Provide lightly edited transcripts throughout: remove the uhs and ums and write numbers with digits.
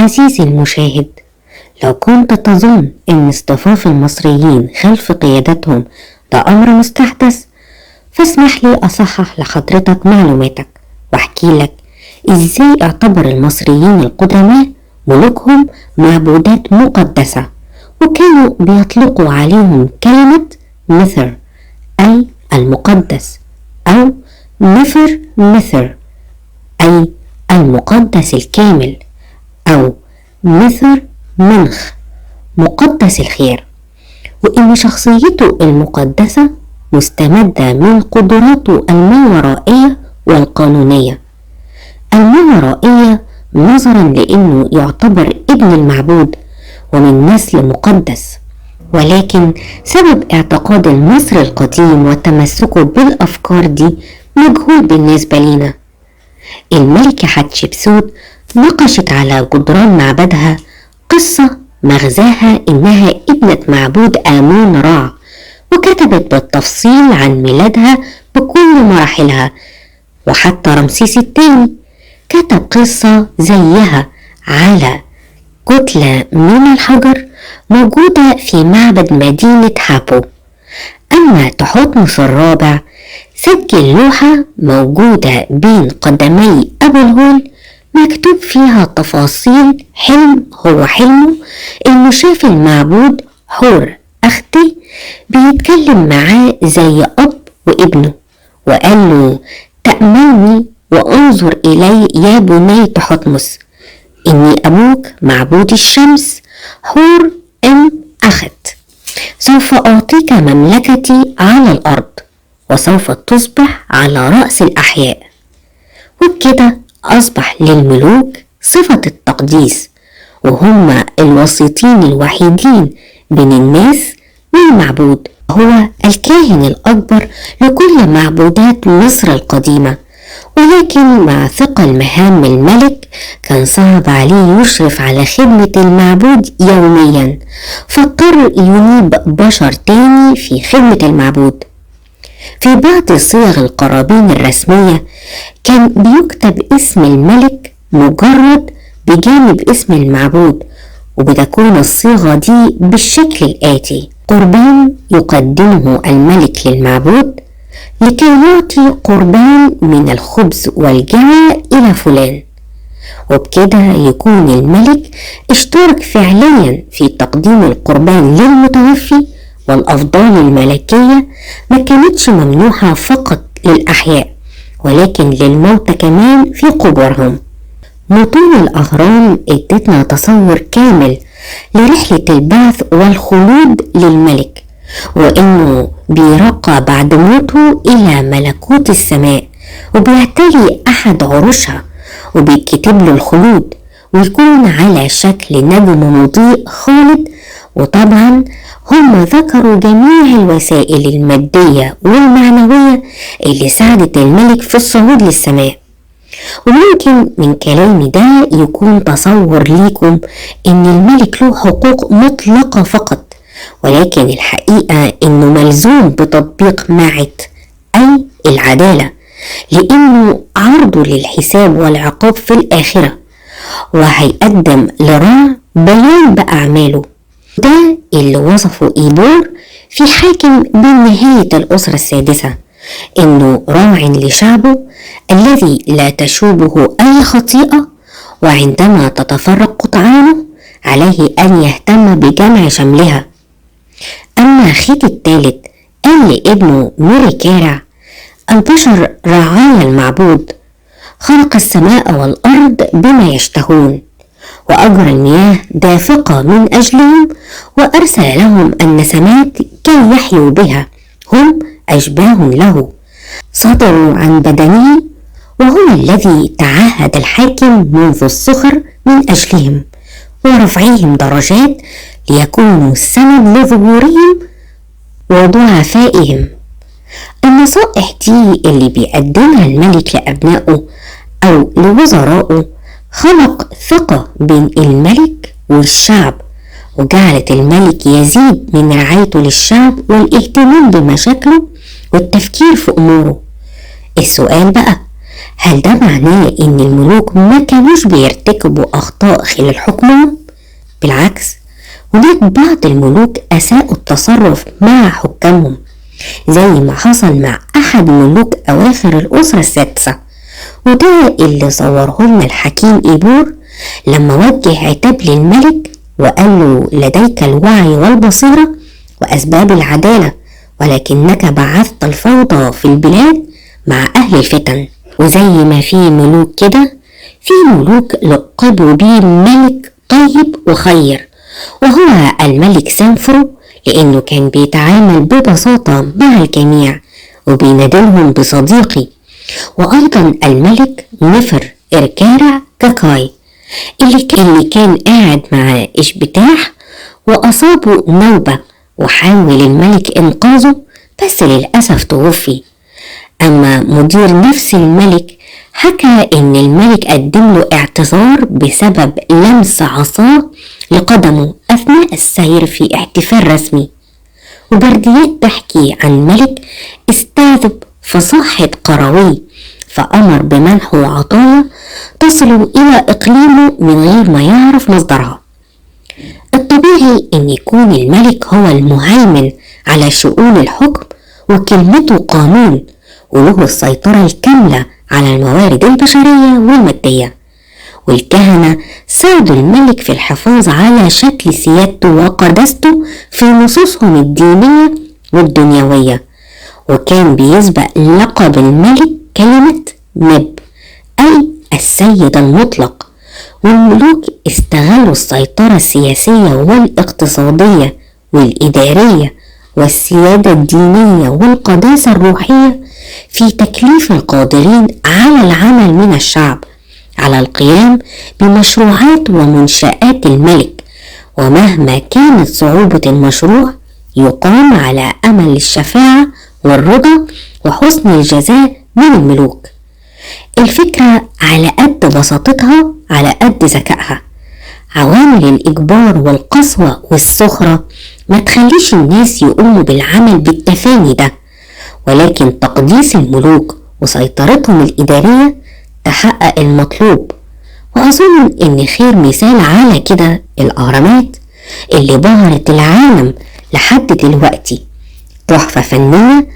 عزيزي المشاهد، لو كنت تظن ان اصطفاف المصريين خلف قيادتهم ده امر مستحدث، فاسمح لي اصحح لحضرتك معلوماتك واحكي لك ازاي اعتبر المصريين القدماء ملوكهم معبودات مقدسة، وكانوا بيطلقوا عليهم كلمة مثر اي المقدس، او نفر مثر اي المقدس الكامل، او مثر منخ مقدس الخير، وإن شخصيته المقدسة مستمدة من قدراته الماورائية والقانونية. الماورائية نظرا لأنه يعتبر ابن المعبود ومن نسل مقدس، ولكن سبب اعتقاد المصري القديم وتمسكه بالأفكار دي مجهول بالنسبة لنا. الملكة حتشبسوت نقشت على جدران معبدها قصة مغزاها إنها ابنة معبود آمون رع، وكتبت بالتفصيل عن ميلادها بكل مراحلها. وحتى رمسيس الثاني كتب قصة زيها على كتلة من الحجر موجودة في معبد مدينة حابو. أما تحتمس الرابع سجل لوحة موجودة بين قدمي أبو الهول مكتوب فيها تفاصيل حلم هو حلمه، إنه شاف المعبود حور أختي بيتكلم معاه زي أب وابنه، وقال له: تأملني وانظر إلي يا بني تحتمس، إني أبوك معبود الشمس حور أخت، سوف أعطيك مملكتي على الأرض وسوف تصبح على رأس الأحياء. وبكده أصبح للملوك صفة التقديس، وهم الوسيطين الوحيدين بين الناس والمعبود، هو الكاهن الأكبر لكل معبودات مصر القديمة. ولكن مع ثقل مهام الملك كان صعب عليه يشرف على خدمة المعبود يوميا، فاضطر ينيب بشر تاني في خدمة المعبود. في بعض صيغ القرابين الرسمية كان بيكتب اسم الملك مجرد بجانب اسم المعبود، وبتكون الصيغة دي بالشكل الآتي: قربان يقدمه الملك للمعبود لكي يعطي قربان من الخبز والجوى إلى فلان. وبكده يكون الملك اشترك فعليا في تقديم القربان للمتوفي، والأفضال الملكية ما كانتش ممنوحة فقط للأحياء ولكن للموتى كمان في قبورهم. متون الأهرام ادتنا تصور كامل لرحلة البعث والخلود للملك، وإنه بيرقى بعد موته إلى ملكوت السماء وبيعتلي أحد عروشها وبيكتب له الخلود، ويكون على شكل نجم مضيء خالد. وطبعا هم ذكروا جميع الوسائل المادية والمعنوية اللي ساعدت الملك في الصعود للسماء. وممكن من كلامي ده يكون تصور ليكم ان الملك له حقوق مطلقة فقط، ولكن الحقيقة انه ملزوم بتطبيق معت اي العدالة، لانه عرضه للحساب والعقاب في الاخرة، وهيقدم لراع بيان بأعماله. ده اللي وصفه إيبور في حاكم بنهاية الأسرة السادسة، إنه راع لشعبه الذي لا تشوبه أي خطيئة، وعندما تتفرق قطعانه عليه أن يهتم بجمع شملها. أما خيت الثالث قال لابنه نوري كارع: البشر رعايا المعبود، خلق السماء والأرض بما يشتهون، وأجرى المياه دافقة من أجلهم، وأرسل لهم النسمات كي يحيوا بها، هم أشباه له، صدروا عن بدنه، وهو الذي تعهد الحاكم منذ الصغر من أجلهم ورفعهم درجات ليكونوا السند لظهورهم وضعفائهم. النصائح دي اللي بيقدمها الملك لأبنائه أو لوزرائه خلق ثقة بين الملك والشعب، وجعلت الملك يزيد من رعايته للشعب والاهتمام بمشاكله والتفكير في أموره. السؤال بقى: هل ده معناه إن الملوك ما كانوش بيرتكبوا أخطاء خلال حكمهم؟ بالعكس، هناك بعض الملوك أساءوا التصرف مع حكامهم، زي ما حصل مع أحد ملوك أواخر الأسرة السادسة، وده اللي صوره لنا الحكيم إيبور لما وجه عتاب للملك وقال له: لديك الوعي والبصيرة وأسباب العدالة، ولكنك بعثت الفوضى في البلاد مع أهل الفتن. وزي ما في ملوك كده، في ملوك لقبوا بيه ملك طيب وخير، وهو الملك سنفرو، لأنه كان بيتعامل ببساطة مع الجميع وبينادلهم بصديقي. وأيضا الملك نفر إركارع كاكاي اللي كان قاعد مع إشبتاح وأصابه نوبة، وحاول الملك إنقاذه بس للأسف توفي. أما مدير نفس الملك حكى إن الملك قدم له اعتذار بسبب لمس عصاه لقدمه أثناء السير في احتفال رسمي. وبرديات تحكي عن ملك استعذب فصاحة قروي، فأمر بمنحه عطايا تصل إلى إقليمه من غير ما يعرف مصدرها. الطبيعي أن يكون الملك هو المهيمن على شؤون الحكم وكلمته قانون، وله السيطرة الكاملة على الموارد البشرية والمادية. والكهنة ساعدوا الملك في الحفاظ على شكل سيادته وقداسته في نصوصهم الدينية والدنيوية، وكان بيسبق لقب الملك كلمة نب أي السيد المطلق. والملوك استغلوا السيطرة السياسية والاقتصادية والإدارية والسيادة الدينية والقداسة الروحية في تكليف القادرين على العمل من الشعب على القيام بمشروعات ومنشآت الملك، ومهما كانت صعوبة المشروع يقام على أمل الشفاعة والرضا وحسن الجزاء من الملوك. الفكرة على قد بساطتها على قد ذكائها. عوامل الإجبار والقسوة والسخرة ما تخليش الناس يقوموا بالعمل بالتفاني ده، ولكن تقديس الملوك وسيطرتهم الإدارية تحقق المطلوب. وأظن إن خير مثال على كده الأهرامات اللي بهرت العالم لحد دلوقتي، تحفة فنية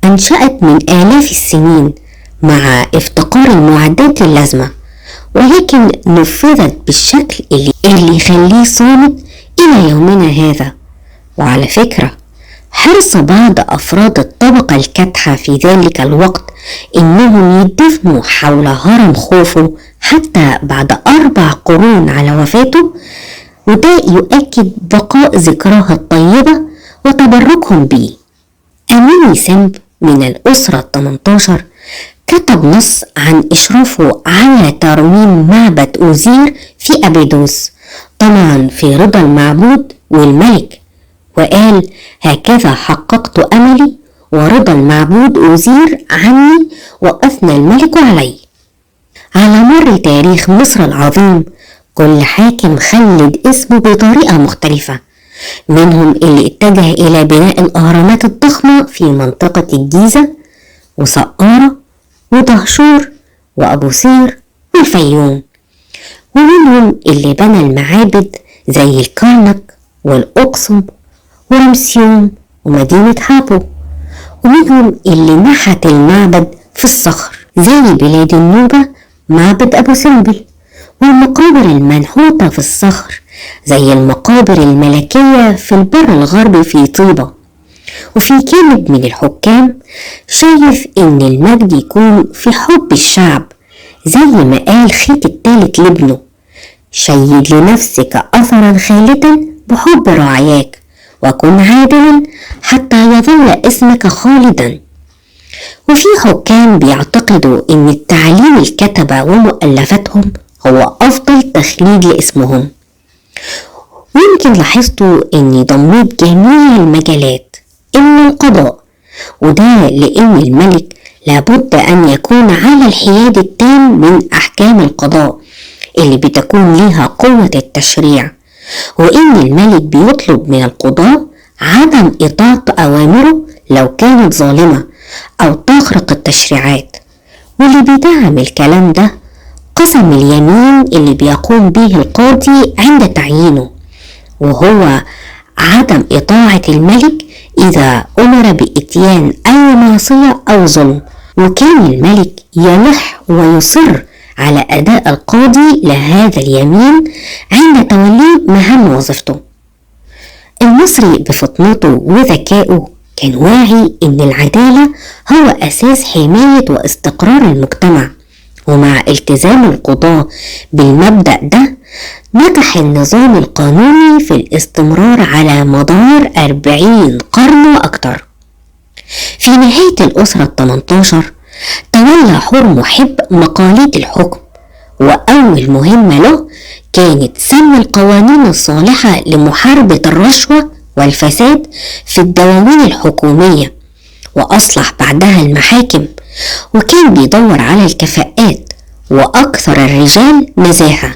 أنشأت من آلاف السنين مع افتقار المعدات اللازمة، ولكن نفذت بالشكل اللي يخليه صامت إلى يومنا هذا. وعلى فكرة، حرص بعض أفراد الطبقة الكادحة في ذلك الوقت إنهم يدفنوا حول هرم خوفو حتى بعد 4 قرون على وفاته، وده يؤكد بقاء ذكراه الطيبة وتبركهم بيه. أميني سمب من الأسرة 18 كتب نص عن إشرافه على ترميم معبد أوزير في أبيدوس، طبعا في رضا المعبود والملك، وقال: هكذا حققت أملي ورضا المعبود أوزير عني وأثنى الملك علي. على مر تاريخ مصر العظيم كل حاكم خلد اسمه بطريقة مختلفة، منهم اللي اتجه إلى بناء الأهرامات الضخمة في منطقة الجيزة وسقارة ودهشور وأبو سير والفيوم، ومنهم اللي بنى المعابد زي الكرنك والأقصم ورمسيوم ومدينة هابو، ومنهم اللي نحت المعبد في الصخر زي بلاد النوبة معبد أبو سمبل، والمقابر المنحوتة في الصخر زي المقابر الملكية في البر الغربي في طيبة. وفي كلمة من الحكام شايف إن المجد يكون في حب الشعب، زي ما قال خيت التالت لابنه: شيد لنفسك أثرا خالدا بحب رعاياك، وكن عادلا حتى يظل اسمك خالدا. وفي حكام بيعتقدوا إن التعليم الكتبة ومؤلفاتهم هو أفضل تخليد لاسمهم. ويمكن لاحظتوا إني ضميت جميع المجالات إلا القضاء، وده لأن الملك لابد أن يكون على الحياد التام من أحكام القضاء اللي بتكون لها قوة التشريع، وإن الملك بيطلب من القضاة عدم إطاعة أوامره لو كانت ظالمة أو تخرق التشريعات. واللي بيدعم الكلام ده قسم اليمين اللي بيقوم به القاضي عند تعيينه، وهو عدم إطاعة الملك إذا أمر بإتيان أي معصية أو ظلم. وكان الملك يلح ويصر على أداء القاضي لهذا اليمين عند توليه مهام وظيفته. المصري بفطنته وذكائه كان واعي إن العدالة هو أساس حماية واستقرار المجتمع، ومع التزام القضاة بالمبدأ ده نجح النظام القانوني في الاستمرار على مدار 40 قرن وأكتر. في نهاية الأسرة ال18 تولى حور محب مقاليد الحكم، وأول مهمة له كانت سن القوانين الصالحة لمحاربة الرشوة والفساد في الدواوين الحكومية، وأصلح بعدها المحاكم، وكان بيدور على الكفاءات وأكثر الرجال نزاهة،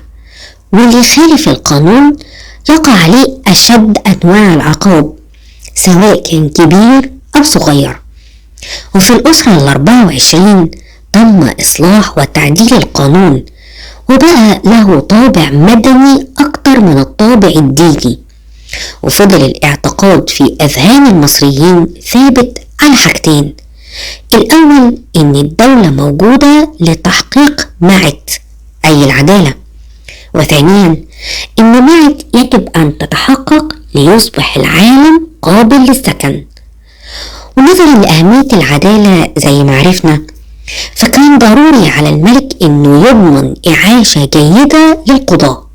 واللي يخالف القانون يقع عليه أشد أنواع العقاب سواء كان كبير أو صغير. وفي الأسرة ال24 تم إصلاح وتعديل القانون، وبقى له طابع مدني أكتر من الطابع الديني، وفضل الاعتقاد في أذهان المصريين ثابت على حاجتين: الأول إن الدولة موجودة لتحقيق معت أي العدالة، وثانيا إن معت يجب أن تتحقق ليصبح العالم قابل للسكن. ونظرا لأهمية العدالة زي ما عرفنا، فكان ضروري على الملك إنه يضمن إعاشة جيدة للقضاة،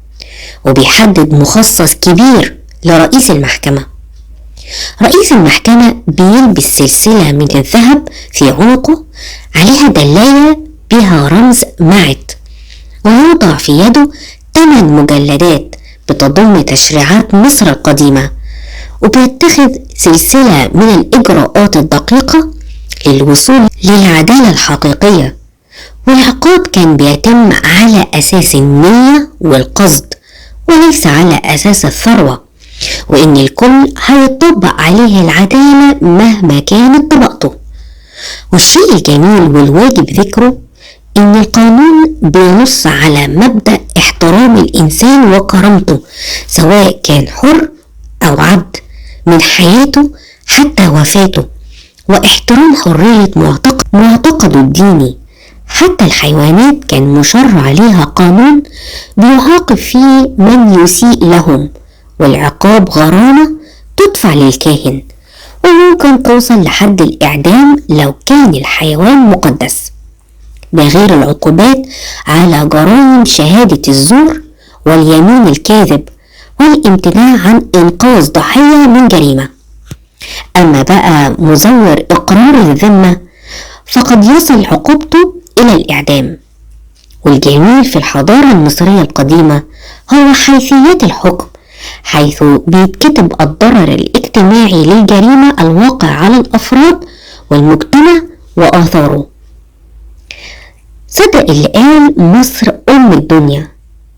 وبيحدد مخصص كبير لرئيس المحكمة. رئيس المحكمة بيلبس سلسلة من الذهب في عنقه عليها دلاية بها رمز معت، ويوضع في يده 8 مجلدات بتضم تشريعات مصر القديمة، وبيتخذ سلسلة من الإجراءات الدقيقة للوصول للعدالة الحقيقية. والعقاب كان بيتم على أساس النية والقصد وليس على أساس الثروة، وإن الكل هيطبق عليه العدالة مهما كانت طبقته. والشيء الجميل والواجب ذكره إن القانون بينص على مبدأ احترام الإنسان وكرامته سواء كان حر أو عبد، من حياته حتى وفاته، واحترام حرية معتقده الديني. حتى الحيوانات كان مشرع عليها قانون بيعاقب فيه من يسيء لهم، والعقاب غرامة تدفع للكاهن، وممكن توصل لحد الإعدام لو كان الحيوان مقدس. ده غير العقوبات على جرائم شهادة الزور واليمين الكاذب والامتناع عن إنقاذ ضحية من جريمة. أما بقى مزور إقرار الذمة فقد يصل عقوبته إلى الإعدام. والجميل في الحضارة المصرية القديمة هو حيثيات الحكم، حيث بيتكتب الضرر الاجتماعي للجريمة الواقع على الأفراد والمجتمع وآثاره. صدق اللي قال مصر أم الدنيا،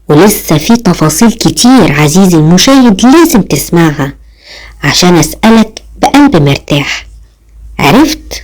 ولسه في تفاصيل كتير عزيزي المشاهد لازم تسمعها عشان أسألك بقلب مرتاح: عرفت؟